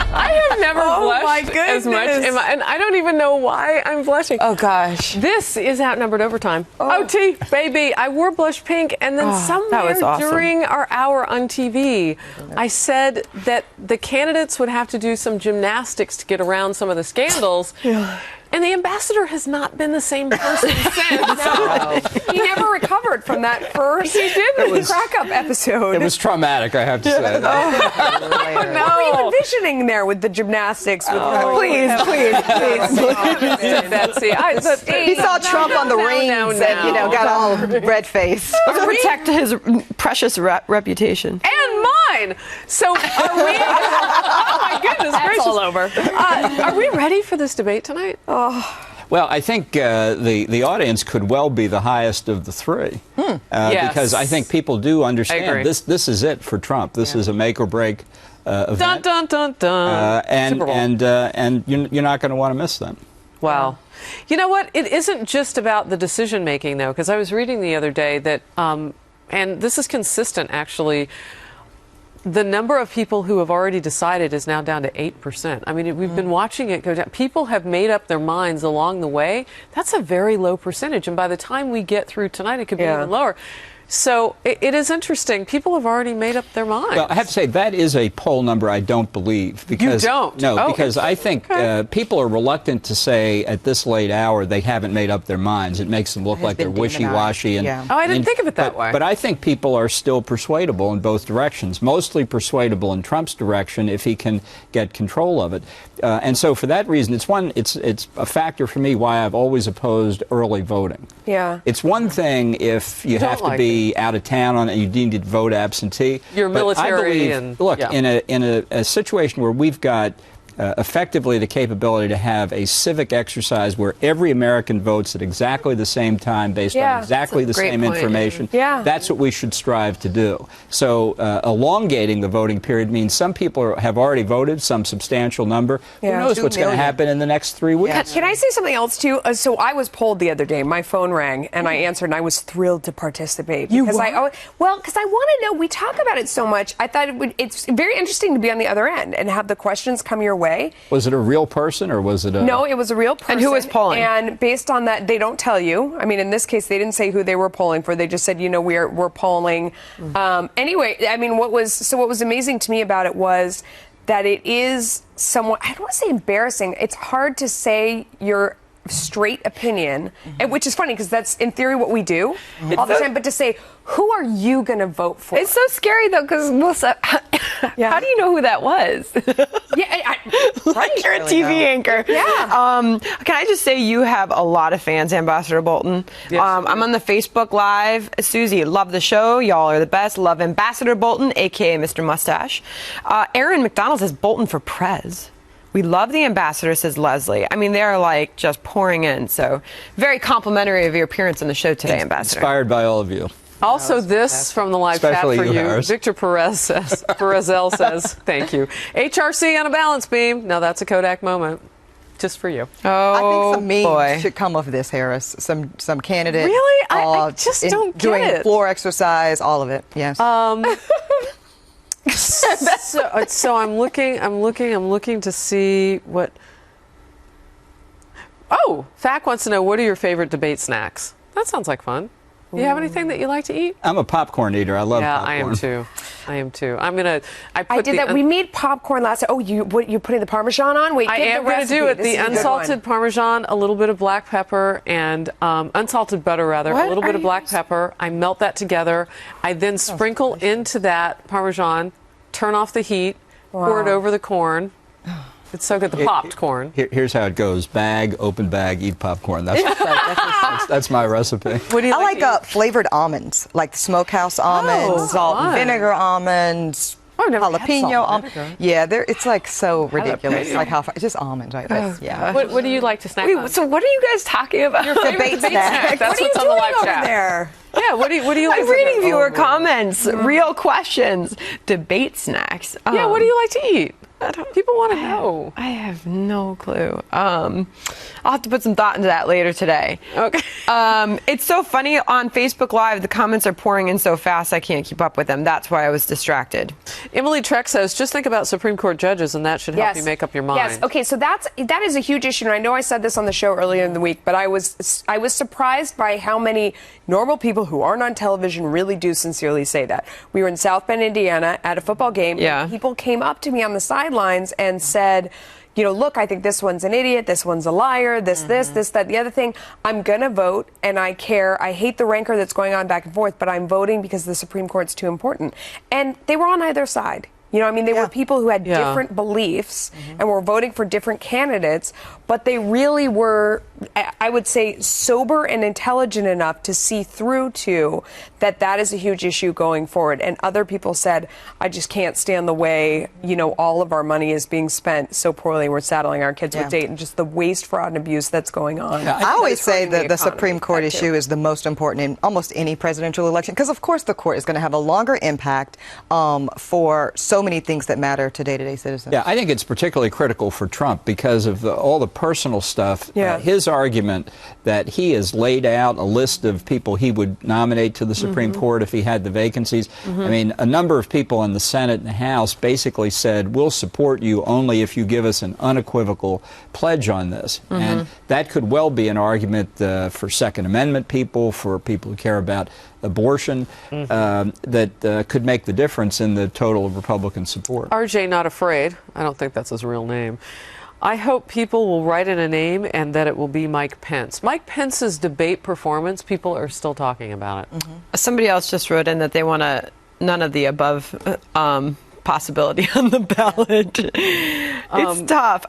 I have never blushed as much, and I don't even know why I'm blushing. Oh, gosh. This is Outnumbered Overtime. OT, baby. I wore blush pink, and then somewhere during our hour on TV, I said that the candidates would have to do some gymnastics to get around some of the scandals. Yeah. And the ambassador has not been the same person since. No. He never recovered from that first crack-up episode. It was traumatic, I have to say. What were you envisioning there with the gymnastics? Please. Betsy, he saw Trump on the rings and, got all red-faced. To protect his precious reputation. And mine. So are we... Oh, my goodness gracious. That's all over. Are we ready for this debate tonight? Well, I think the audience could well be the highest of the three, because I think people do understand this is it for Trump. This is a make or break event. Dun dun dun dun. And you're not going to want to miss them. Wow. You know what? It isn't just about the decision making, though, because I was reading the other day that, and this is consistent actually. The number of people who have already decided is now down to 8%. I mean, we've been watching it go down. People have made up their minds along the way. That's a very low percentage. And by the time we get through tonight, it could be even lower. So it is interesting. People have already made up their minds. Well, I have to say, that is a poll number I don't believe. Because, you don't? No, because I think people are reluctant to say at this late hour they haven't made up their minds. It makes them look like they're wishy-washy. Oh, I didn't think of it that way. But I think people are still persuadable in both directions, mostly persuadable in Trump's direction if he can get control of it. And so for that reason, it's a factor for me why I've always opposed early voting. Yeah. It's one thing if you have to be out of town and you need to vote absentee. You're military. Look, in a situation where we've got effectively the capability to have a civic exercise where every American votes at exactly the same time based on exactly the same information. That's what we should strive to do. So elongating the voting period means some people have already voted, some substantial number. Who knows what's going to happen in the next 3 weeks? Can I say something else, too? So I was polled the other day. My phone rang, and I answered, and I was thrilled to participate. Because because I want to know. We talk about it so much. I thought it's very interesting to be on the other end and have the questions come your way. Was it a real person or was it a... No, it was a real person. And who was polling? And based on that, they don't tell you. I mean, in this case, they didn't say who they were polling for. They just said, we're polling. Anyway, I mean, what was amazing to me about it was that it is somewhat, I don't want to say embarrassing. It's hard to say your straight opinion, and which is funny because that's in theory what we do all the time, but to say, who are you going to vote for? It's so scary, though, because Melissa, how do you know who that was? Right. You're a TV anchor. Yeah. Can I just say you have a lot of fans, Ambassador Bolton? Yes, I'm on the Facebook Live. Susie, love the show. Y'all are the best. Love Ambassador Bolton, a.k.a. Mr. Mustache. Aaron McDonald says Bolton for Prez. We love the ambassador, says Leslie. I mean, they're just pouring in. So very complimentary of your appearance on the show today, Ambassador. Inspired by all of you. Also, this from the live chat for you. Harris. Victor Perezell says, thank you. HRC on a balance beam. Now that's a Kodak moment. Just for you. Oh, I think some memes boy. should come of this, Harris. Some candidate. Really? I just don't get doing it. Floor exercise, all of it. Yes. So I'm looking to see what. Oh, Fac wants to know, what are your favorite debate snacks? That sounds like fun. Do you have anything that you like to eat? I'm a popcorn eater. I love popcorn. Yeah, I am too. I did that. We made popcorn last time. Oh, you're putting the Parmesan on? Wait, I am going to do it. The unsalted Parmesan, a little bit of black pepper, and unsalted butter, rather. A little bit of black pepper. I melt that together. I then sprinkle into that Parmesan, turn off the heat, pour it over the corn. It's so good. The popped corn. Here's how it goes. Open bag, eat popcorn. That's my recipe. What do you I like flavored almonds, like the smokehouse almonds, salt and vinegar almonds, jalapeno almonds. Yeah, it's so ridiculous. Like it's just almonds, right? Yeah. What do you like to snack on? So what are you guys talking about? Your favorite debate snack. That's what's on the live chat. There? Yeah, what do you like? I'm reading viewer comments, real questions, debate snacks. Yeah, what do you like to eat? People want to know. I have no clue. I'll have to put some thought into that later today. Okay. It's so funny on Facebook Live. The comments are pouring in so fast I can't keep up with them. That's why I was distracted. Emily Treck says, just think about Supreme Court judges, and that should help you make up your mind. Yes. Okay. So that is a huge issue, and I know I said this on the show earlier in the week, but I was surprised by how many normal people who aren't on television really do sincerely say that. We were in South Bend, Indiana, at a football game. Yeah. And people came up to me on the sidelines and said, you know, look, I think this one's an idiot, this one's a liar, this, that, the other thing. I'm going to vote, and I care. I hate the rancor that's going on back and forth, but I'm voting because the Supreme Court's too important. And they were on either side. You know, I mean, they were people who had different beliefs and were voting for different candidates, but they really were, I would say, sober and intelligent enough to see through to that is a huge issue going forward. And other people said, I just can't stand the way, you know, all of our money is being spent so poorly. We're saddling our kids with debt and just the waste, fraud, and abuse that's going on. Yeah, I always say that the Supreme Court issue is the most important in almost any presidential election because, of course, the court is going to have a longer impact for so many things that matter to day-to-day citizens. Yeah, I think it's particularly critical for Trump because of all the personal stuff. His argument that he has laid out a list of people he would nominate to the Supreme Court if he had the vacancies. I mean, a number of people in the Senate and the House basically said, we'll support you only if you give us an unequivocal pledge on this. And that could well be an argument for Second Amendment people, for people who care about abortion, that could make the difference in the total Republican support. RJ Not Afraid, I don't think that's his real name. I hope people will write in a name and that it will be Mike Pence. Mike Pence's debate performance, people are still talking about it. Somebody else just wrote in that they want none of the above possibility on the ballot. It's tough.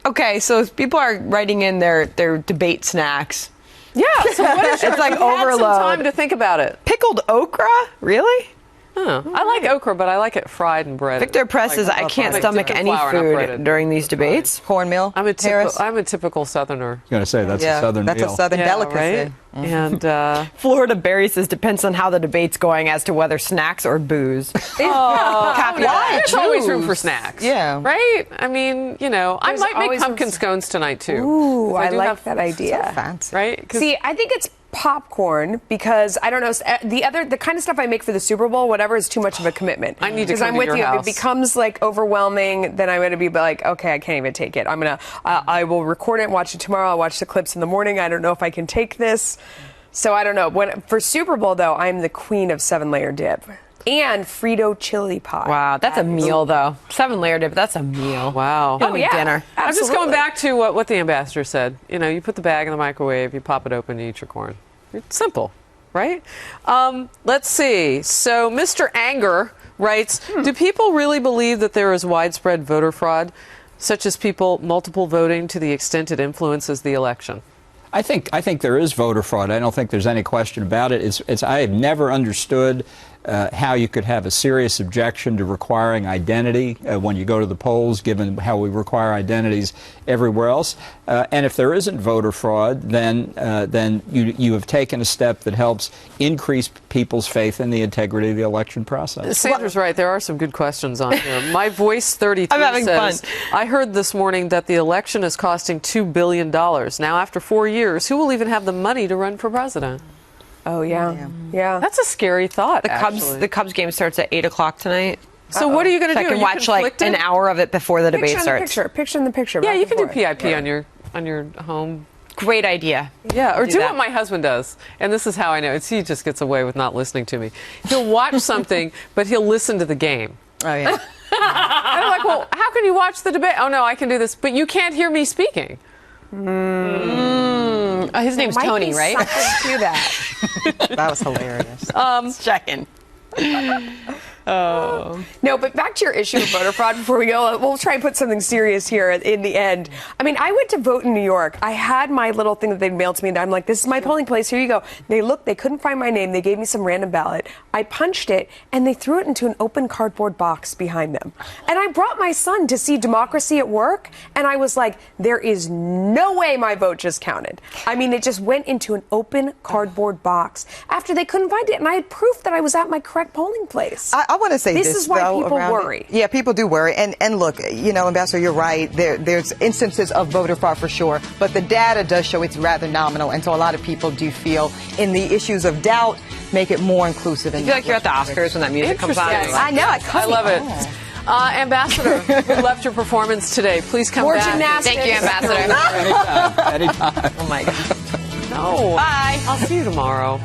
Okay, so people are writing in their debate snacks. Yeah, so what is it's like overload. Had some time to think about it. Pickled okra? Really? Oh, I like okra, but I like it fried and breaded. Victor Press says, I can't stomach any food during these debates. Cornmeal? I'm a typical Southerner. I was going to say, that's a Southern That's meal. a Southern delicacy. Right? And Florida Barry says, depends on how the debate's going as to whether snacks or booze. There's always room for snacks. Yeah. Right? I mean, you know, I might make pumpkin scones tonight, too. Ooh, I like that idea. So fancy. Right? See, I think it's popcorn because I don't know the kind of stuff I make for the Super Bowl, whatever, is too much of a commitment. I need to come because I'm to with your you. house. If it becomes like overwhelming, then I'm going to be like, okay, I can't even take it. I will record it and watch it tomorrow. I'll watch the clips in the morning. I don't know if I can take this. So I don't know. For Super Bowl though, I'm the queen of 7-layer dip. And Frito chili pie. Wow, that's a meal, though. 7-layer dip, that's a meal. Wow. You don't need dinner. Absolutely. I'm just going back to what the ambassador said. You know, you put the bag in the microwave, you pop it open, you eat your corn. It's simple, right? Let's see. So Mr. Anger writes, do people really believe that there is widespread voter fraud, such as people multiple voting to the extent it influences the election? I think there is voter fraud. I don't think there's any question about it. I have never understood how you could have a serious objection to requiring identity when you go to the polls, given how we require identities everywhere else. And if there isn't voter fraud, then you have taken a step that helps increase people's faith in the integrity of the election process. Sandra's right. There are some good questions on here. My Voice 33 I'm having says, fun. I heard this morning that the election is costing $2 billion. Now, after 4 years, who will even have the money to run for president? Oh, yeah. That's a scary thought, The Cubs game starts at 8 o'clock tonight. So what are you going to do? I can watch like an hour of it before the debate starts. Picture in the picture. Yeah, you can do PIP on your home. Great idea. Yeah, or do what my husband does. And this is how I know. He just gets away with not listening to me. He'll watch something, but he'll listen to the game. Oh, yeah. And I'm like, well, how can you watch the debate? Oh, no, I can do this. But you can't hear me speaking. His name's Tony, right? Do that. That was hilarious. Checking. No, but back to your issue of voter fraud before we go. We'll try and put something serious here in the end. I mean, I went to vote in New York. I had my little thing that they'd mailed to me, and I'm like, this is my polling place. Here you go. They couldn't find my name. They gave me some random ballot. I punched it, and they threw it into an open cardboard box behind them. And I brought my son to see Democracy at Work, and I was like, there is no way my vote just counted. I mean, it just went into an open cardboard box after they couldn't find it, and I had proof that I was at my correct polling place. I'll I want to say this is why though, people around worry. It. Yeah, people do worry. And look, you know, Ambassador, you're right. There's instances of voter fraud for sure, but the data does show it's rather nominal. And so a lot of people do feel in the issues of doubt, make it more inclusive. I feel like you're at the Oscars when that music comes on. I know. I love it. Ambassador, we loved your performance today. Please come More back. gymnastics. Thank you, Ambassador. Anytime. Oh my God. No. Bye. I'll see you tomorrow.